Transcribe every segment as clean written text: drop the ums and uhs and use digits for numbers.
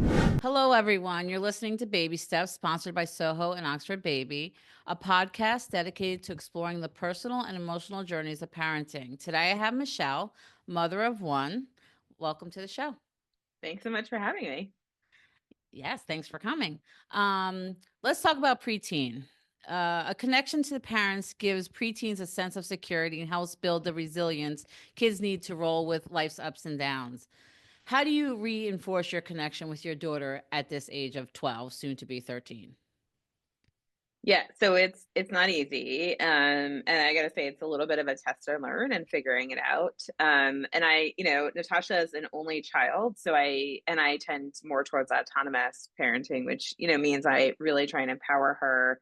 Hello, everyone. You're listening to Baby Steps, sponsored by Soho and Oxford Baby, a podcast dedicated to exploring the personal and emotional journeys of parenting. Today, I have Michelle, mother of one. Welcome to the show. Thanks so much for having me. Yes, thanks for coming. Let's talk about preteen. A connection to the parents gives preteens a sense of security and helps build the resilience kids need to roll with life's ups and downs. How do you reinforce your connection with your daughter at this age of 12, soon to be 13? Yeah, so it's not easy. And I gotta say it's a little bit of a test and learn and figuring it out. And Natasha is an only child, so I tend more towards autonomous parenting, which, means I really try and empower her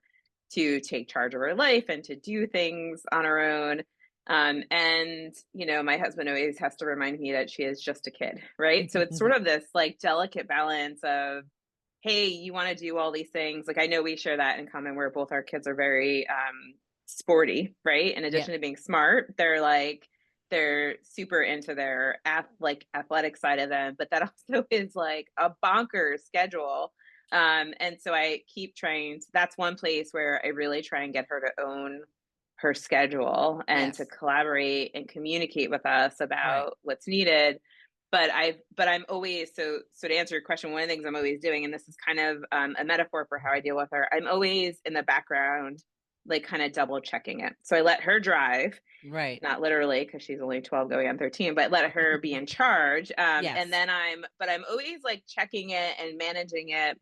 to take charge of her life and to do things on her own. And my husband always has to remind me that she is just a kid, right? So it's sort of this like delicate balance of hey, you want to do all these things. Like I know we share that in common where both our kids are very sporty, right? In Yeah. addition to being smart, they're super into their athletic side of them, but that also is like a bonkers schedule. And so I keep trying that's one place where I really try and get her to own her schedule and to Yes. collaborate and communicate with us Right. about what's needed. But I'm always so to answer your question, one of the things I'm always doing, and this is kind of a metaphor for how I deal with her, I'm always in the background, like kind of double checking it. So I let her drive, Right. not literally because she's only 12 going on 13, but let her be in charge. And Yes. then I'm always like checking it and managing it.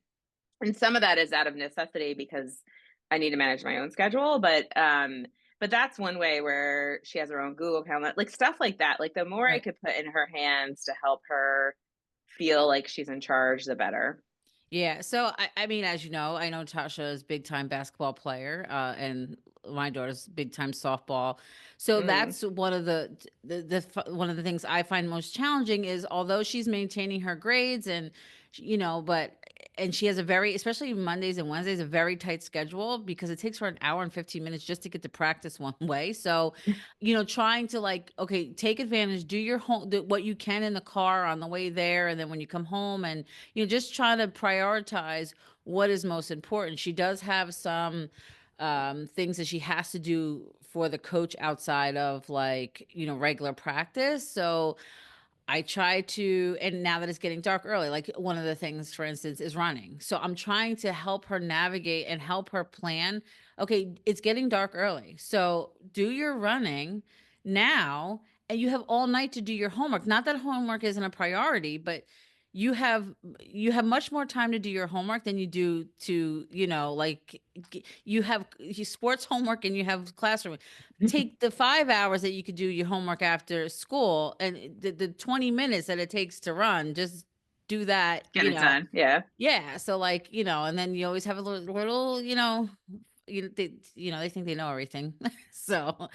And some of that is out of necessity because I need to manage my own schedule. But that's one way where she has her own Google Calendar, like stuff like that. Like the more I Right. could put in her hands to help her feel like she's in charge, the better. Yeah. So I mean, as you know, I know Tasha is big time basketball player, and my daughter's big time softball. So Mm. that's one of one of the things I find most challenging is although she's maintaining her grades and but and she has a very, especially Mondays and Wednesdays, a very tight schedule because it takes her an hour and 15 minutes just to get to practice one way. So, trying to like, okay, take advantage, do your home, do what you can in the car on the way there, and then when you come home and just trying to prioritize what is most important. She does have some things that she has to do for the coach outside of like, regular practice. So I try to, and now that it's getting dark early, like one of the things, for instance, is running. So I'm trying to help her navigate and help her plan. Okay, it's getting dark early. So do your running now, and you have all night to do your homework. Not that homework isn't a priority, but you have much more time to do your homework than you do to, like you have sports homework and you have classroom. Take the 5 hours that you could do your homework after school and the 20 minutes that it takes to run, just do that, Get it done. Yeah. yeah. So like, and then you always have a little, they think they know everything. So,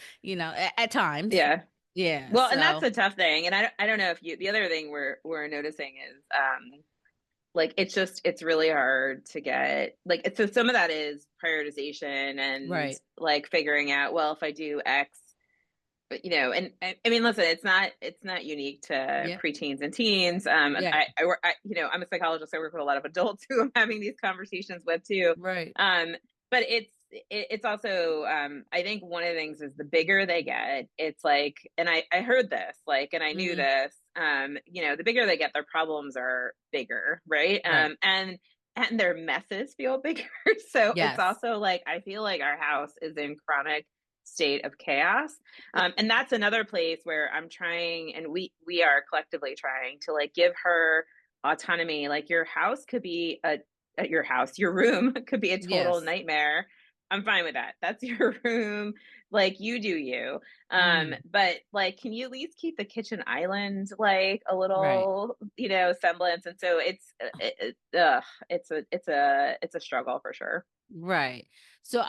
at times. Yeah. Yeah. Well, and that's So the tough thing. And I don't know if the other thing we're noticing is like it's really hard to get like so some of that is prioritization and right. like figuring out, well, if I do X, but I mean, listen, it's not unique to Yeah. preteens and teens. Yeah. I'm a psychologist. I work with a lot of adults who I'm having these conversations with too. Right. But it's also I think one of the things is the bigger they get, it's like, and I heard this like, and I knew Hmm. this. The bigger they get, their problems are bigger, right? Right. And their messes feel bigger. So it's Yes. also like I feel like our house is in chronic state of chaos. And that's another place where I'm trying, and we are collectively trying to like give her autonomy. Like your house could be at your house, your room could be a total Yes. nightmare. I'm fine with that. That's your room. Like you do you. Hmm. But like, can you at least keep the kitchen island like a Right. little, semblance? And so it's a struggle for sure. Right. So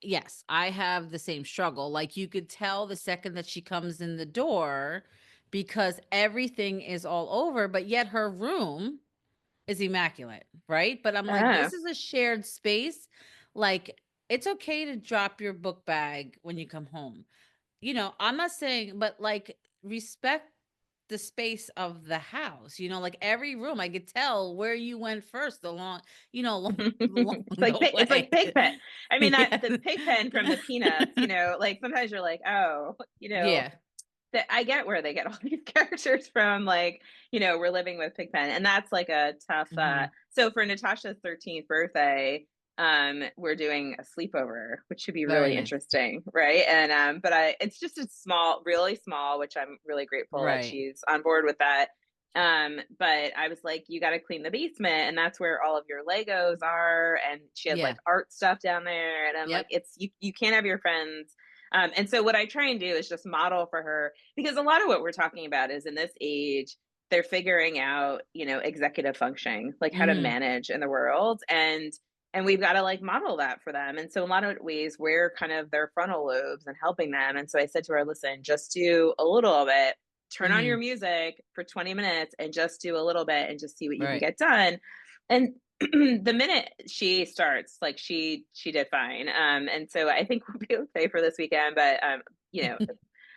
yes, I have the same struggle. Like you could tell the second that she comes in the door because everything is all over, but yet her room is immaculate, right? But I'm like, Oh, this is a shared space. Like it's okay to drop your book bag when you come home. I'm not saying, but like respect the space of the house, like every room, I could tell where you went first along the It's like way. Pigpen. I mean, that Yeah. the Pigpen from the Peanuts, like sometimes you're like, oh, Yeah. that I get where they get all these characters from, like, we're living with Pigpen. And that's like a tough Mhm. so for Natasha's 13th birthday, we're doing a sleepover, which should be Very really nice. interesting, right? And but it's just a small, really small, which I'm really grateful that Right. she's on board with that. But I was like, you got to clean the basement, and that's where all of your Legos are. And she has like Yeah. art stuff down there, and I'm like, Yep. it's you can't have your friends. And so what I try and do is just model for her, because a lot of what we're talking about is in this age, they're figuring out, executive functioning, like how to Mhm. manage in the world. And we've got to like model that for them. And so in a lot of ways, we're kind of their frontal lobes and helping them. And so I said to her, listen, just do a little bit, turn on your Mhm. music for 20 minutes and just do a little bit and just see what you can Right. get done. And the minute she starts, like she did fine. And so I think we'll be okay for this weekend. But you know,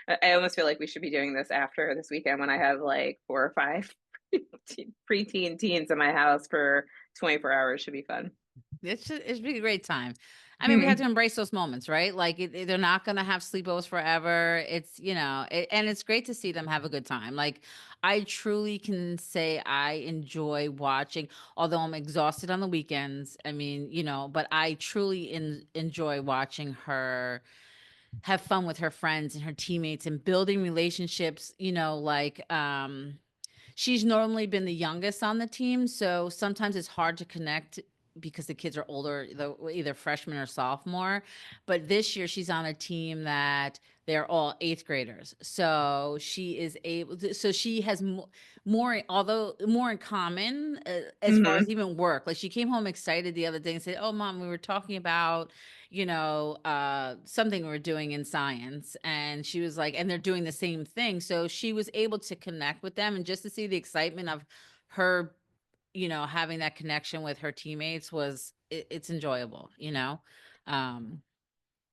I almost feel like we should be doing this after this weekend when I have like 4 or 5 preteen teens in my house for 24 hours. Should be fun. It should be a great time. I mean, we have to embrace those moments, right? Like they're not going to have sleepovers forever. And it's great to see them have a good time. Like I truly can say I enjoy watching, although I'm exhausted on the weekends. I mean, but I truly enjoy watching her have fun with her friends and her teammates and building relationships, she's normally been the youngest on the team, so sometimes it's hard to connect because the kids are older, either freshman or sophomore. But this year, she's on a team that they're all eighth graders, so she is able. So she has more, although more in common as far as Mm-hmm. even work. Like she came home excited the other day and said, "Oh, mom, we were talking about." Something we are doing in science. And she was like, and they're doing the same thing. So she was able to connect with them and just to see the excitement of her, having that connection with her teammates it's enjoyable. Um,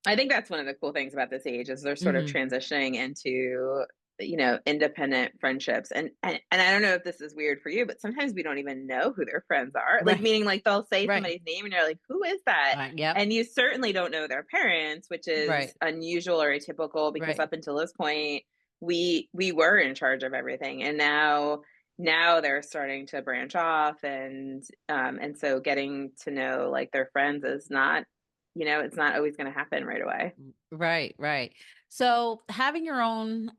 I think that's one of the cool things about this age is they're sort of mhm. transitioning into, independent friendships. And I don't know if this is weird for you, but sometimes we don't even know who their friends are. Like Right. meaning like they'll say Right. somebody's name and you're like, who is that? Yep. And you certainly don't know their parents, which is Right. unusual or atypical because Right. up until this point, we were in charge of everything. And now they're starting to branch off, and so getting to know like their friends is not, it's not always going to happen right away. Right, right. So having your own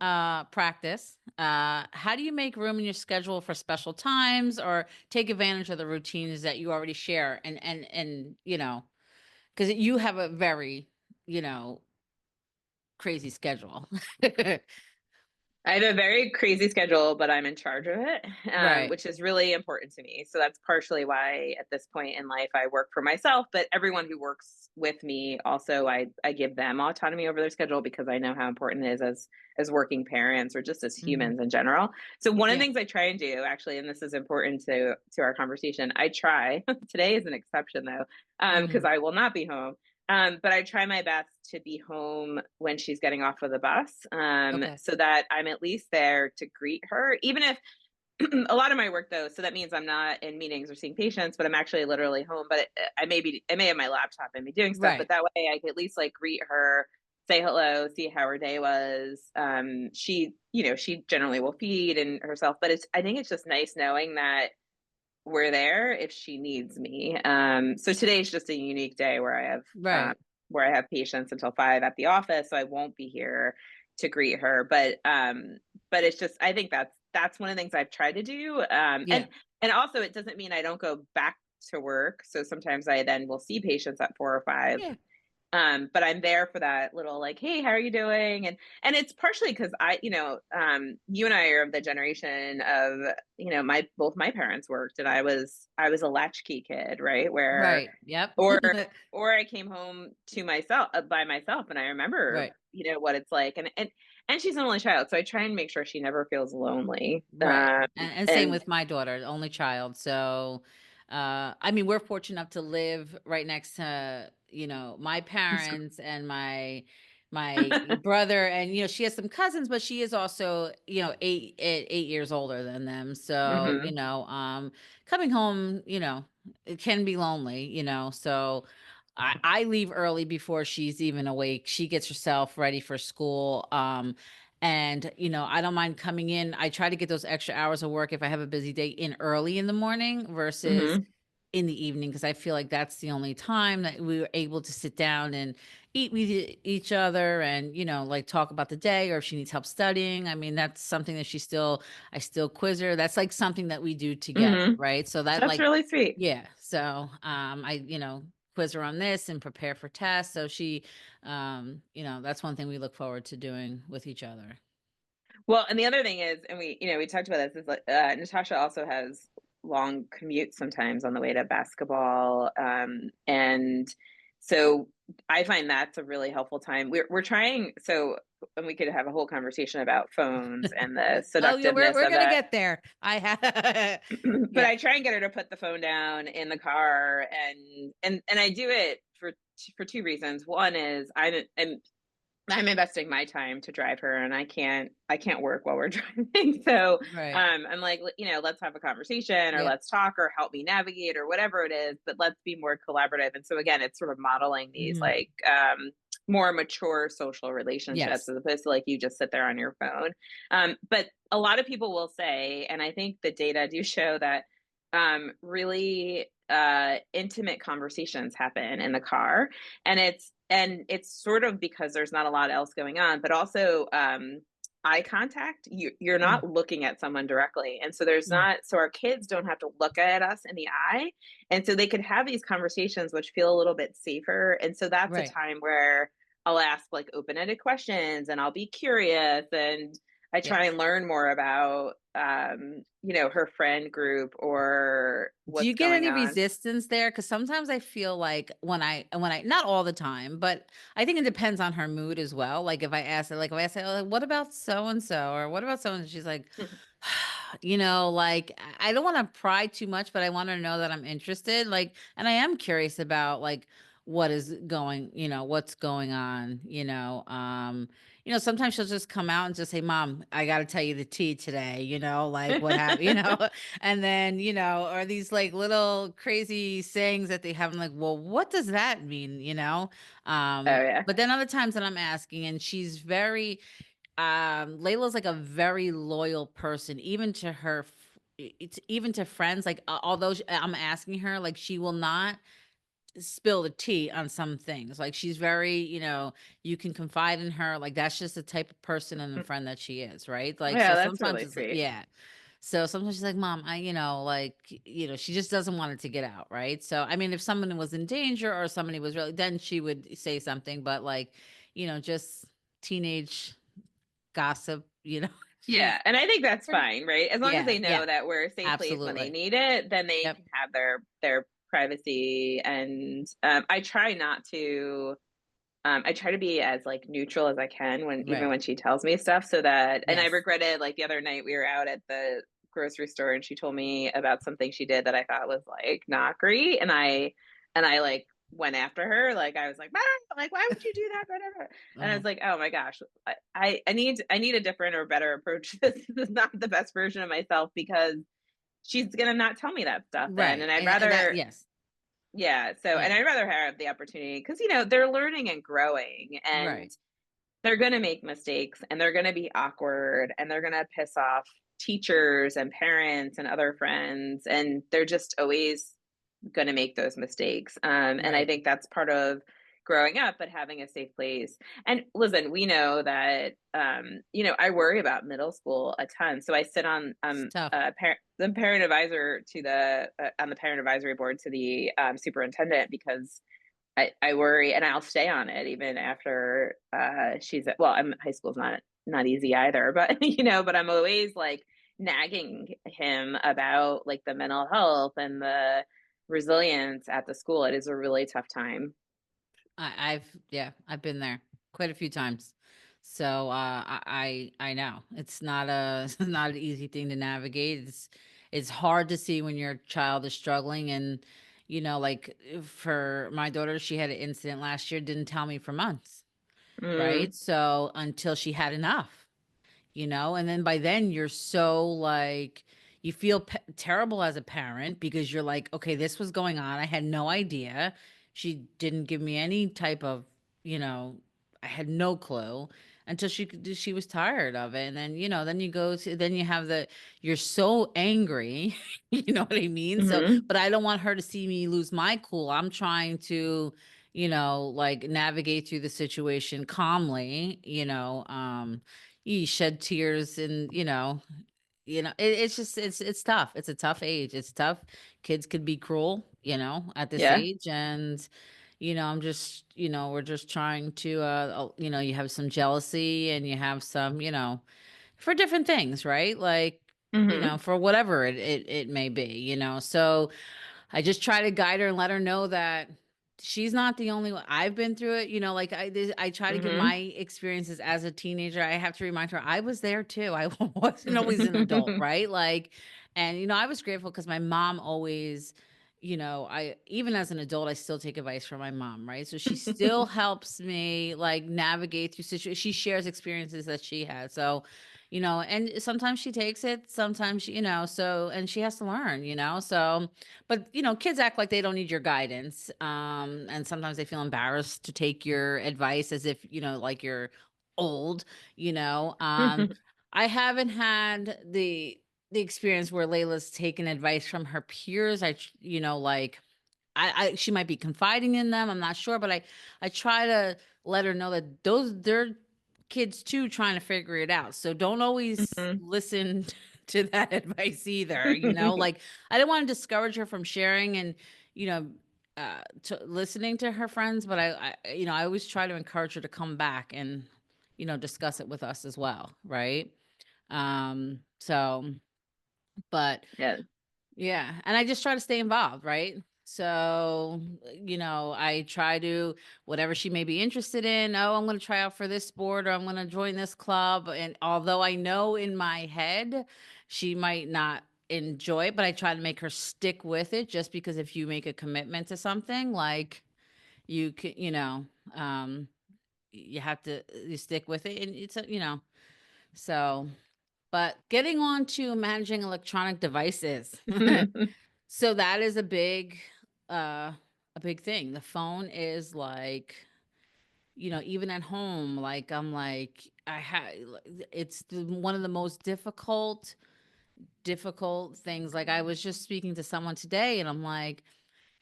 practice, how do you make room in your schedule for special times or take advantage of the routines that you already share and because you have a very, you know, crazy schedule. I have a very crazy schedule, but I'm in charge of it, Right. which is really important to me. So that's partially why at this point in life I work for myself, but everyone who works with me also I give them autonomy over their schedule because I know how important it is as working parents or just as Hmm. humans in general. So one of the Yeah. things I try and do actually, and this is important to our conversation, I try today is an exception though, because Hmm. I will not be home. But I try my best to be home when she's getting off of the bus, Okay. so that I'm at least there to greet her. Even if a lot of my work, though, so that means I'm not in meetings or seeing patients, but I'm actually literally home. But I may have my laptop and be doing stuff, but Right. that way I can at least like greet her, say hello, see how her day was. She generally will feed and herself, but I think it's just nice knowing that we're there if she needs me. So today's just a unique day Right. where I have patients until 5 at the office, so I won't be here to greet her. But it's just I think that's one of the things I've tried to do. Yeah. And also it doesn't mean I don't go back to work. So sometimes I then will see patients at 4 or 5, Yeah. but I'm there for that little like, hey, how are you doing? And it's partially because you and I are of the generation of, my both my parents worked, and I was a latchkey kid, right? Where Right. Yep. or or I came home to myself by myself, and I remember, Right. what it's like, and she's an only child, so I try and make sure she never feels lonely. Right. And same And with my daughter, the only child. So, I mean, we're fortunate enough to live right next to, my parents and my brother, and she has some cousins, but she is also 8 years older than them. So Hmm. coming home, it can be lonely. So I leave early before she's even awake. She gets herself ready for school. And I don't mind coming in. I try to get those extra hours of work if I have a busy day in early in the morning versus Hmm. in the evening, because I feel like that's the only time that we were able to sit down and eat with each other and, like talk about the day, or if she needs help studying. I mean, that's something that I still quiz her. That's like something that we do together, Hmm. right? So that That's like, really sweet. yeah. So I, quiz her on this and prepare for tests. So she, that's one thing we look forward to doing with each other. Well, and the other thing is, and we talked about this, is like Natasha also has long commutes sometimes on the way to basketball, and so I find that's a really helpful time. We're trying so, and we could have a whole conversation about phones and the Oh, yeah, we're seductiveness we're of gonna it. get there. I have, But yeah, I try and get her to put the phone down in the car, and I do it for two reasons. One is I'm investing my time to drive her, and I can't work while we're driving. So right. I'm like, let's have a conversation, or Yep. let's talk, or help me navigate, or whatever it is, but let's be more collaborative. And so again, it's sort of modeling these Mhm. like more mature social relationships, Yes. as opposed to like you just sit there on your phone. But a lot of people will say, and I think the data do show that really intimate conversations happen in the car, and it's sort of because there's not a lot else going on, but also eye contact. You're Mm, not looking at someone directly, and so there's mm, not, so our kids don't have to look at us in the eye, and so they could have these conversations which feel a little bit safer. And so that's a right. time where I'll ask like open-ended questions, and I'll be curious, and I try Yes. and learn more about her friend group or Do you what's get going any on. resistance there? Because sometimes I feel like when I not all the time, but I think it depends on her mood as well. Like if I ask her, like, what about so and so, or what about so and she's like, like I don't want to pry too much, but I want to know that I'm interested. Like, and I am curious about like what's going on. Sometimes she'll just come out and just say, "Mom, I got to tell you the tea today." Like what happened. And then or these like little crazy sayings that they have. I'm like, well, what does that mean? Oh yeah. But then other times that I'm asking, and she's very Layla's like a very loyal person, even to it's even to friends. Like although I'm asking her, like she will not spill the tea on some things. Like she's very, you can confide in her. Like that's just the type of person and a friend that she is, right? Like Yeah, so that's sometimes really it's like, sweet. yeah. So sometimes she's like, "Mom, she just doesn't want it to get out, right?" So I mean, if someone was in danger or somebody was really, then she would say something. But like, just teenage gossip, Yeah, she's and I think that's pretty, fine, right? As long as yeah, they know yeah, that we're a safe place when they absolutely. need it, then they Yep. can have their privacy. And I try not to. I try to be as like neutral as I can when even Right. when she tells me stuff, so that. And I Yes. regretted like the other night we were out at the grocery store, and she told me about something she did that I thought was like not great, and I like went after her. Like I was like, "Ah, like why would you do that?" Whatever. And I was Oh, like, "Oh my gosh, I need a different or better approach. This is not the best version of myself, because she's gonna not tell me that stuff then, right. and I'd And that, rather." yes. Yeah, so, and Yeah. I'd rather have the opportunity, because they're learning and growing, and Right. they're going to make mistakes, and they're going to be awkward, and they're going to piss off teachers and parents and other friends, and they're just always going to make those mistakes. And I Right. think that's part of growing up, but having a safe place. And listen, we know that I worry about middle school a ton. So I sit on It's tough. the parent advisor to the on the parent advisory board to the superintendent, because I worry, and I'll stay on it even after she's at, well, high school's not easy either, but but I'm always like nagging him about like the mental health and the resilience at the school. It is a really tough time. Yeah, I've been there quite a few times. So I know it's not it's not an easy thing to navigate. It's hard to see when your child is struggling, and like for my daughter, she had an incident last year, didn't tell me for months. Mm, right? So until she had enough, and then by then you're so like, you feel terrible as a parent because you're like, okay, this was going on. I had no idea. She didn't give me any type of, you know, I had no clue until she was tired of it. And then, then you go to, then you have you're so angry, you know what I mean? So, hmm but I don't want her to see me lose my cool. I'm trying to, like navigate through the situation calmly, you shed tears and it's just it's tough. It's a tough age. It's tough. Kids could be cruel, at this Yeah. age. And I'm just, we're just trying to you have some jealousy and you have some, for different things, right? Like, hmm for whatever it may be, so I just try to guide her and let her know that she's not the only one. I've been through it, like I try to give hmm my experiences as a teenager. I have to remind her I was there too. I wasn't always an adult, right? Like, and I was grateful because my mom always, I even as an adult, I still take advice from my mom, right? So she still helps me like navigate through situations. She shares experiences that she had. So, and sometimes she takes it, sometimes, so, and she has to learn, so, but kids act like they don't need your guidance, and sometimes they feel embarrassed to take your advice as if like you're old, I haven't had the experience where Layla's taken advice from her peers. Like she might be confiding in them. I'm not sure, but I try to let her know that they're kids too trying to figure it out. So don't always hmm listen to that advice either. Like I don't want to discourage her from sharing and you know to listening to her friends, but I always try to encourage her to come back and discuss it with us as well, right? So, but Yeah. yeah, and I just try to stay involved, right? So, I try to whatever she may be interested in. Oh, I'm going to try out for this sport or I'm going to join this club. And although I know in my head she might not enjoy it, but I try to make her stick with it just because if you make a commitment to something, like you can, you have to you stick with it and so, but getting on to managing electronic devices. So that is uh a big thing. The phone is like, even at home, like I'm like I have it's one of the most difficult things. Like I was just speaking to someone today and I'm like,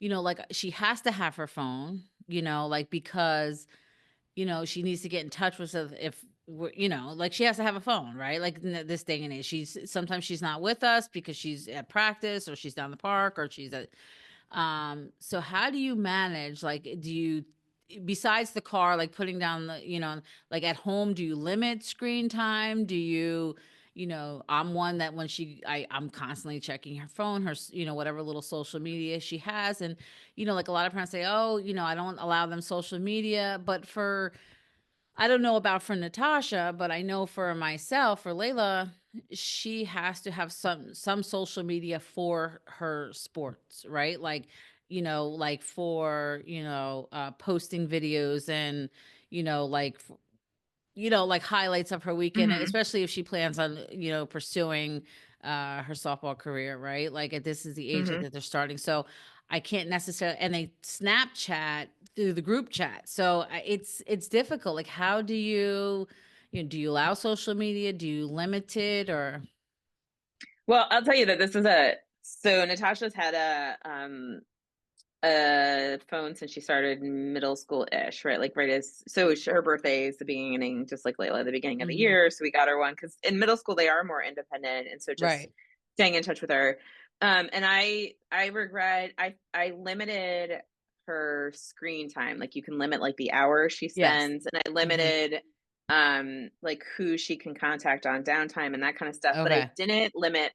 like she has to have her phone, like because she needs to get in touch with us if we're, like she has to have a phone, right? Like in this day and age, sometimes she's not with us because she's at practice or she's down the park or she's at so how do you manage, like, do you, besides the car, like putting down like at home, do you limit screen time? Do you, I'm one that when I'm constantly checking her phone, whatever little social media she has. And, like a lot of parents say, oh, I don't allow them social media, but I don't know about for Natasha, but I know for myself, for Layla, she has to have some social media for her sports, right? Like, like for, posting videos and, like like highlights of her weekend, hmm especially if she plans on, pursuing her softball career, right? Like this is the age hmm that they're starting. So I can't necessarily, and they Snapchat through the group chat. So it's difficult. Like how do you, do you allow social media? Do you limit it or Well, I'll tell you that this is so Natasha's had a phone since she started middle school ish, right? Like right as so her birthday is the beginning, just like Layla, the beginning of the Mhm. year. So we got her one because in middle school they are more independent, and so just Right. staying in touch with her. And I regret I limited her screen time. Like you can limit like the hours she Yes. spends, and I Mhm. limited like who she can contact on downtime and that kind of stuff. But I Okay. didn't limit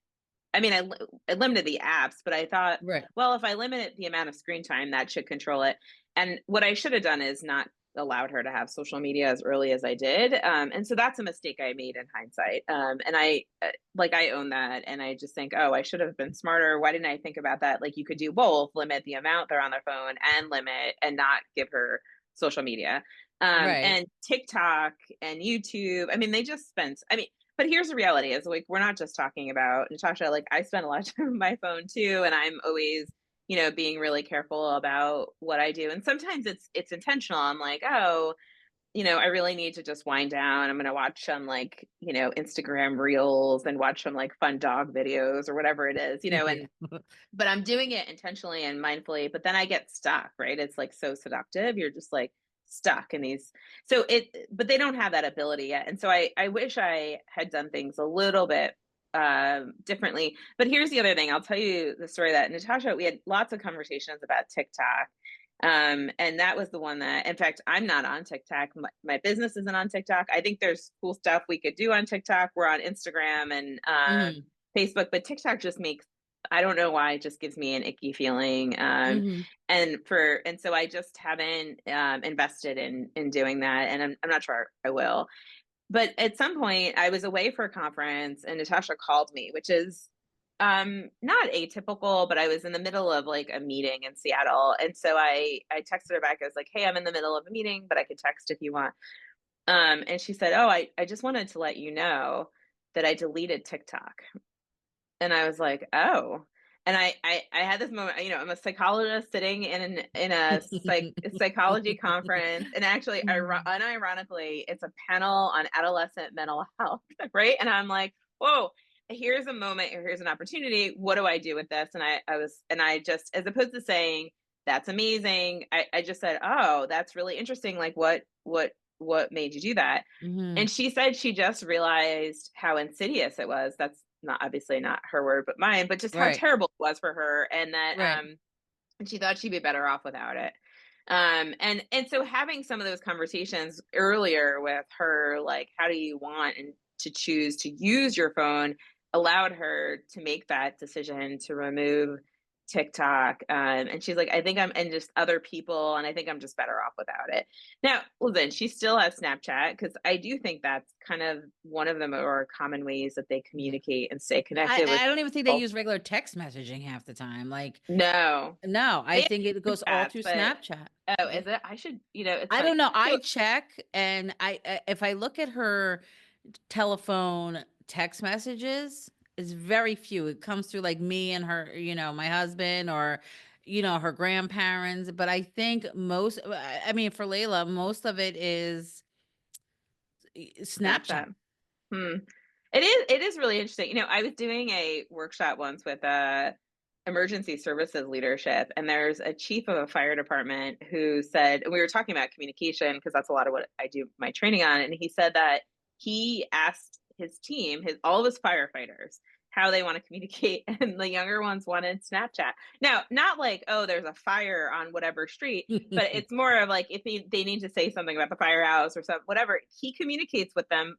I mean, I limited the apps, but I thought, Right. well, if I limit the amount of screen time, that should control it. And what I should have done is not allowed her to have social media as early as I did. And so that's a mistake I made in hindsight. And I own that. And I just think, oh, I should have been smarter. Why didn't I think about that? Like you could do both, limit the amount they're on their phone and limit and not give her social media. Right. And TikTok and YouTube, I mean, they just spent, I mean, but here's the reality is like, we're not just talking about Natasha. Like, I spend a lot of time on my phone too. And I'm always, being really careful about what I do. And sometimes it's intentional. I'm like, oh, I really need to just wind down. I'm going to watch some like, Instagram reels and watch some like fun dog videos or whatever it is, Yeah. and but I'm doing it intentionally and mindfully, but then I get stuck, right? It's like so seductive. You're just like stuck in these. But they don't have that ability yet. And so I wish I had done things a little bit differently. But here's the other thing. I'll tell you the story that Natasha, we had lots of conversations about TikTok. And that was the one that, in fact, I'm not on TikTok. My business isn't on TikTok. I think there's cool stuff we could do on TikTok. We're on Instagram and Mhm. Facebook, but TikTok just makes, I don't know why, it just gives me an icky feeling. Mhm. And so I just haven't invested in doing that, and I'm not sure I will. But at some point, I was away for a conference, and Natasha called me, which is not atypical, but I was in the middle of like a meeting in Seattle, and so I texted her back. I was like, "Hey, I'm in the middle of a meeting, but I could text if you want." And she said, "Oh, I just wanted to let you know that I deleted TikTok." And I was like, "Oh." And I had this moment, I'm a psychologist sitting in a psychology conference, and actually, Mhm. unironically, it's a panel on adolescent mental health, right? And I'm like, "Whoa, here's a moment, or here's an opportunity. What do I do with this?" And I just, as opposed to saying, "That's amazing," I just said, "Oh, that's really interesting. Like, what made you do that?" Mhm. And she said she just realized how insidious it was. That's not, obviously not her word, but mine, but just how Right. terrible it was for her, and that Right. and she thought she'd be better off without it. And so having some of those conversations earlier with her, like, how do you want and to choose to use your phone, allowed her to make that decision to remove TikTok. And she's like, I think I'm, and just other people, and I think I'm just better off without it. Now, listen, she still has Snapchat, because I do think that's kind of one of the more common ways that they Yeah. communicate and stay I connected with I don't even think they people. use regular text messaging half the time, like, No, no, they I have think it group goes all chats, through but Snapchat. oh, Yeah. is it? I should, it's I funny. don't know, I So check, and if I look at her telephone text messages, it's very few. It comes through, like, me and her, my husband, or, her grandparents, but I think I mean, for Layla, most of it is Snapchat. Snapchat. Hmm. It is really interesting. I was doing a workshop once with emergency services leadership, and there's a chief of a fire department who said, and we were talking about communication because that's a lot of what I do my training on, and he said that he asked his team, his all of his firefighters, how they want to communicate, and the younger ones wanted Snapchat. Now, not like, oh, there's a fire on whatever street, but it's more of like, if they need to say something about the firehouse or something, whatever, he communicates with them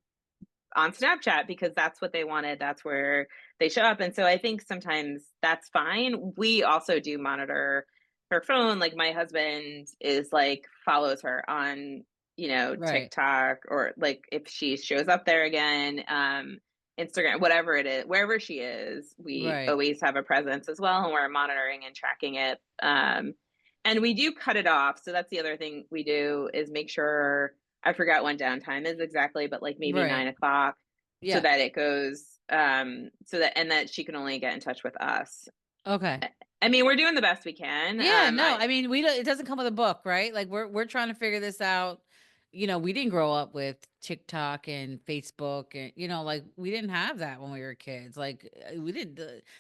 on Snapchat because that's what they wanted. That's where they show up. And so I think sometimes that's fine. We also do monitor her phone. Like, my husband is like, follows her on, Right, TikTok, or like if she shows up there again, Instagram, whatever it is, wherever she is, we right. always have a presence as well. And we're monitoring and tracking it. And we do cut it off. So that's the other thing we do, is make sure, I forgot when downtime is exactly, but like maybe Right. 9 o'clock, so Yeah. that it goes, so that, and that she can only get in touch with us. Okay. I mean, we're doing the best we can. Yeah, no, I mean, we don't, it doesn't come with a book, right? Like, we're trying to figure this out. We didn't grow up with TikTok and Facebook, and, like, we didn't have that when we were kids. Like, we didn't,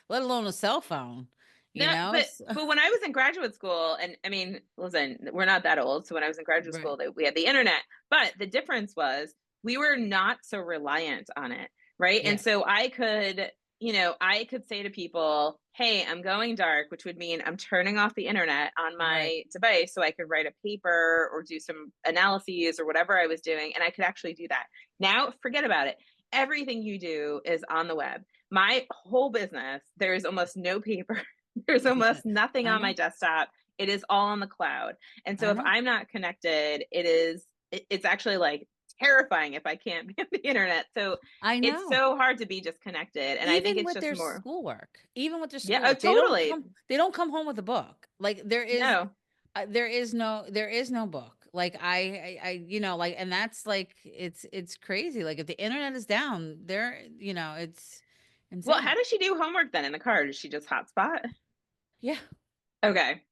let alone a cell phone, you No, know? but when I was in graduate school, and I mean, listen, we're not that old. So when I was in graduate Right. school, that we had the internet, but the difference was we were not so reliant on it, right? And Yeah. so I could say to people, "Hey, I'm going dark," which would mean I'm turning off the internet on Right. my device, so I could write a paper or do some analyses or whatever I was doing, and I could actually do that. Now, forget about it. Everything you do is on the web. My whole business, there is almost no paper. There's almost nothing I on my know. desktop. It is all on the cloud. And so I if know. I'm not connected, it's actually like terrifying if I can't be on the internet. So I it's know. so hard to be disconnected. And I think Even it's with just their more, schoolwork, even with their yeah, oh, schoolwork, totally. they don't come home with a book. Like, No. there is no book. Like like, and that's like, it's crazy. Like if the internet is down, it's Well, how insane. does she do homework then in the car? Does she just hotspot? Yeah. Okay.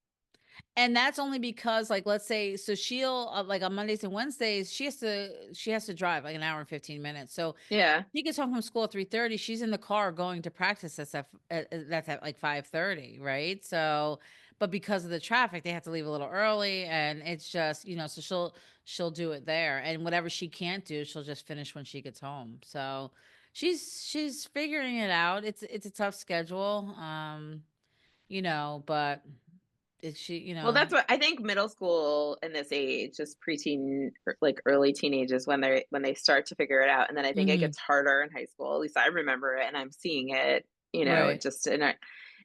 And that's only because, like, let's say, so she'll like on Mondays and Wednesdays, she has to drive like an hour and 15 minutes. So Yeah. she gets home from school at 3:30. She's in the car going to practice that's at like 5:30, right? So, but because of the traffic, they have to leave a little early, and it's just, so she'll do it there, and whatever she can't do, she'll just finish when she gets home. So she's figuring it out. It's a tough schedule, but it's she, Well, that's what I think middle school in this age, just preteen, like early teenagers, when they start to figure it out. And then I think it hmm gets harder in high school. At least I remember it and I'm seeing it, right, just in a,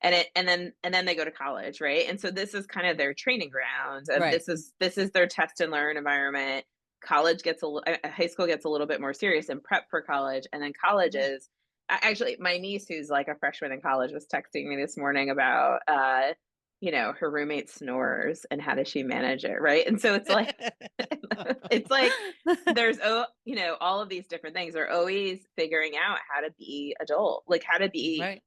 and then they go to college, right? And so this is kind of their training ground. right, This is their test and learn environment. College gets high school gets a little bit more serious and prep for college, and then college yeah. is actually my niece who's like a freshman in college was texting me this morning about her roommate snores and how does she manage it, right? And so it's like it's like there's all of these different things. They're always figuring out how to be adult, like how to be Right,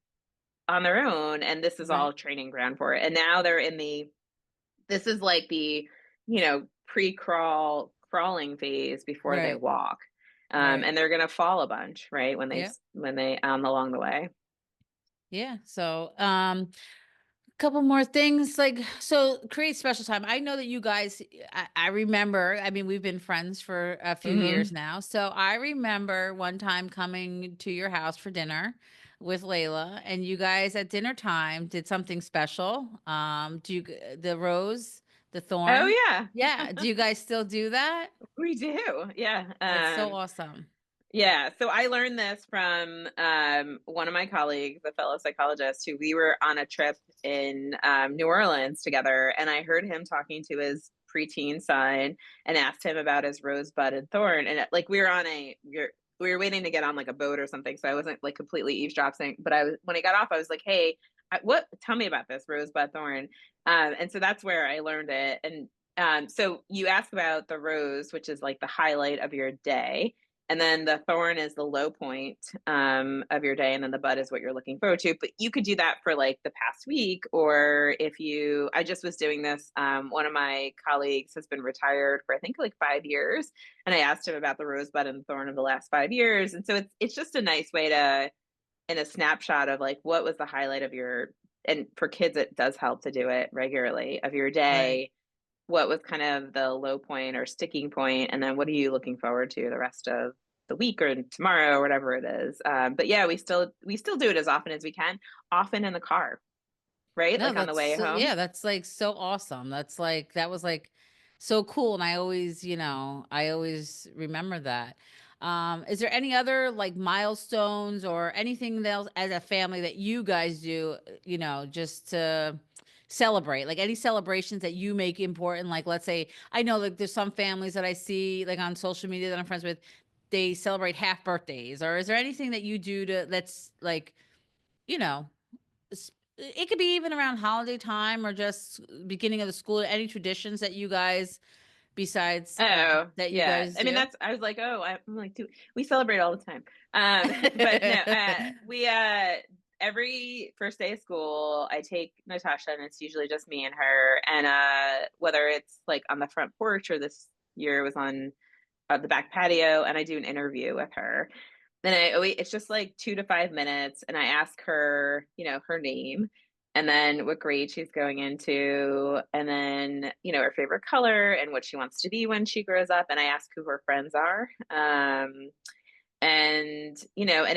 on their own, and this is right, all training ground for it. And now they're in the this is like the crawling phase before they right, walk. right. And they're gonna fall a bunch, right? Yeah. When they along the way. Yeah. So, couple more things, like, so create special time. I know that you guys, I remember, I mean, we've been friends for a few years Hmm. now. So I remember one time coming to your house for dinner with Layla, and you guys at dinner time did something special. The rose, the Oh thorn. yeah. Yeah. Do you guys still do that? We do. Yeah. That's so awesome. Yeah, so I learned this from one of my colleagues, a fellow psychologist, who we were on a trip in New Orleans together, and I heard him talking to his preteen son and asked him about his rosebud and thorn, and like we were waiting to get on like a boat or something, so I wasn't like completely eavesdropping, but I was when I got off, I was like, hey, what? Tell me about this rosebud thorn, and so that's where I learned it, and so you ask about the rose, which is like the highlight of your day, and then the thorn is the low point of your day, and then the bud is what you're looking forward to. But you could do that for like the past week, or if you I just was doing this, one of my colleagues has been retired for I think like 5 years, and I asked him about the rosebud and the thorn of the last 5 years, and so it's just a nice way to in a snapshot of like what was the highlight of your, and for kids it does help to do it regularly, of your Right. day, what was kind of the low point or sticking point, and then what are you looking forward to the rest of the week or tomorrow or whatever it is. But yeah, we still do it as often as we can, often in the car, right? No, Like on the way home. yeah, that's like so awesome. That was like so cool. And I always remember that. Is there any other like milestones or anything else as a family that you guys do, just to celebrate? Like any celebrations that you make important? Like, let's say, I know like there's some families that I see like on social media that I'm friends with, they celebrate half birthdays. Or is there anything that you do that's like, you know, it could be even around holiday time or just beginning of the school, any traditions that you guys, besides Oh that you yeah, guys I mean do? that's I was like, oh, I'm like, dude, we celebrate all the time. But no, we every first day of school I take Natasha, and it's usually just me and her, and whether it's like on the front porch or this year it was on the back patio, and I do an interview with her. Then it's just like 2 to 5 minutes, and I ask her, her name, and then what grade she's going into, and then her favorite color and what she wants to be when she grows up, and I ask who her friends are. And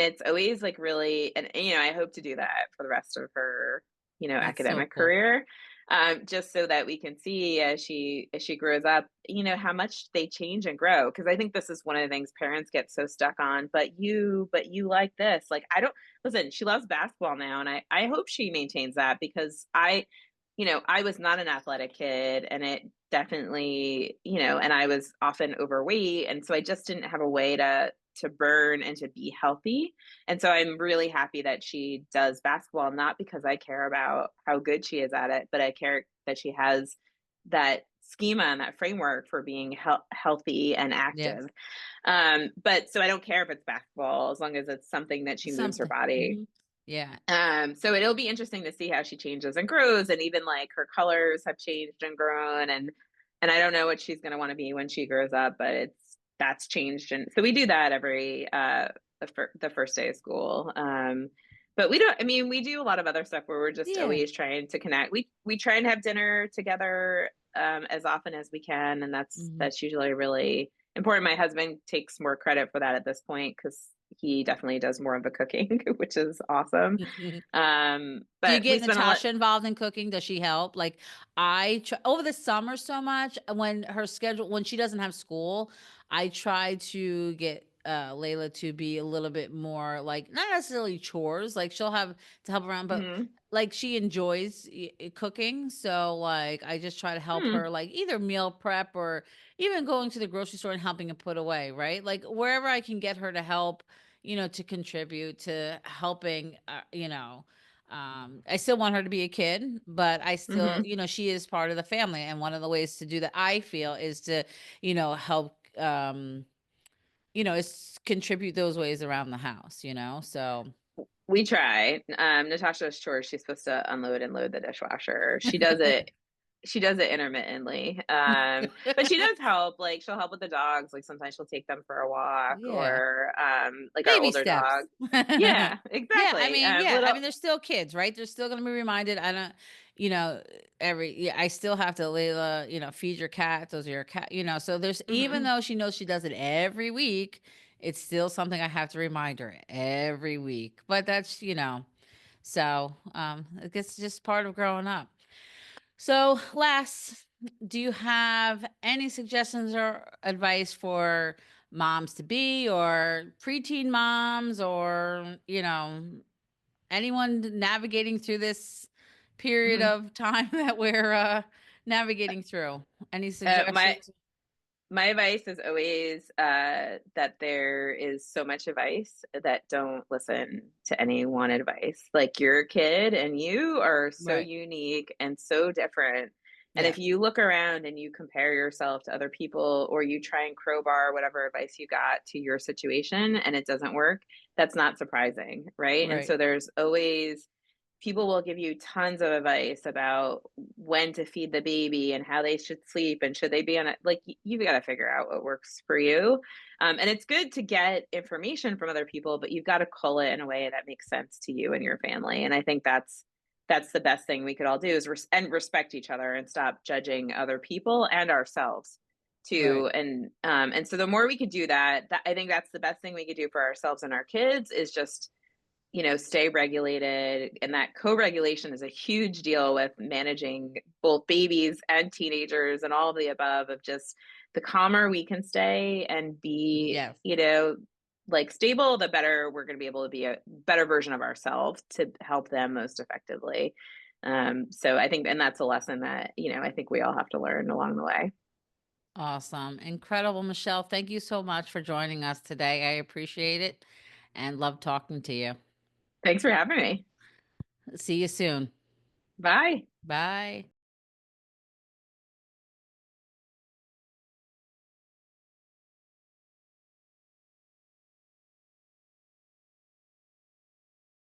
it's always like really, and I hope to do that for the rest of her That's so academic cool. career, just so that we can see as she grows up, how much they change and grow, because I think this is one of the things parents get so stuck on, but you like this, like, I don't listen, she loves basketball now, and I hope she maintains that, because I was not an athletic kid, and it definitely, and I was often overweight, and so I just didn't have a way to burn and to be healthy. And so I'm really happy that she does basketball, not because I care about how good she is at it, but I care that she has that schema and that framework for being healthy and Yes. active. But so I don't care if it's basketball as long as it's something that she moves her Something. body. Mhm. Yeah. So it'll be interesting to see how she changes and grows, and even like her colors have changed and grown, and I don't know what she's going to want to be when she grows up, but that's changed, and so we do that every the first day of school. But we don't. I mean, we do a lot of other stuff where we're just Yeah. always trying to connect. We try and have dinner together as often as we can, and Mhm. that's usually really important. My husband takes more credit for that at this point because he definitely does more of the cooking, which is awesome. Do you But we get spent a lot. Natasha involved in cooking? Does she help? Like I try over the summer so much when her schedule when she doesn't have school, I try to get Layla to be a little bit more like not necessarily chores, like she'll have to help around, but Hmm, like she enjoys cooking, so like I just try to help hmm, her like either meal prep or even going to the grocery store and helping and put away, right? Like wherever I can get her to help, to contribute to helping, I still want her to be a kid, but I still, hmm. she is part of the family. And one of the ways to do that, I feel, is to, help, is contribute those ways around the house. So We try. Natasha's chores, she's supposed to unload and load the dishwasher. She does it intermittently. But she does help. Like she'll help with the dogs. Like sometimes she'll take them for a walk yeah. or like our Baby older steps. dog. Yeah, Yeah, I exactly. mean, yeah, I Little. mean, they're still kids, right? They're still gonna be reminded. I don't, you know, yeah, I still have to, Layla, feed your cat. Those are your cat, So there's even Hmm. though she knows she does it every week, it's still something I have to remind her every week. But that's, so I guess it's just part of growing up. So, last, do you have any suggestions or advice for moms to be or preteen moms or, anyone navigating through this period Hmm. of time that we're navigating through? Any My suggestions? my advice is always that there is so much advice that don't listen to any one advice. Like you're a kid and you are so Right. unique and so different. And if Yes. you look around and you compare yourself to other people or you try and crowbar whatever advice you got to your situation and it doesn't work, that's not surprising, right? And Right. so there's always people will give you tons of advice about when to feed the baby and how they should sleep and should they be on it. Like you've got to figure out what works for you. And it's good to get information from other people, but you've got to cull it in a way that makes sense to you and your family. And I think that's the best thing we could all do is and respect each other and stop judging other people and ourselves Right. too. And so the more we could do that, I think that's the best thing we could do for ourselves and our kids is just stay regulated. And that co-regulation is a huge deal with managing both babies and teenagers and all of the above of just the calmer we can stay and be, Yes. like stable, the better we're going to be able to be a better version of ourselves to help them most effectively. So I think, and that's a lesson that, I think we all have to learn along the way. Awesome. Incredible, Michelle. Thank you so much for joining us today. I appreciate it and love talking to you. Thanks for having me. See you soon. Bye. Bye.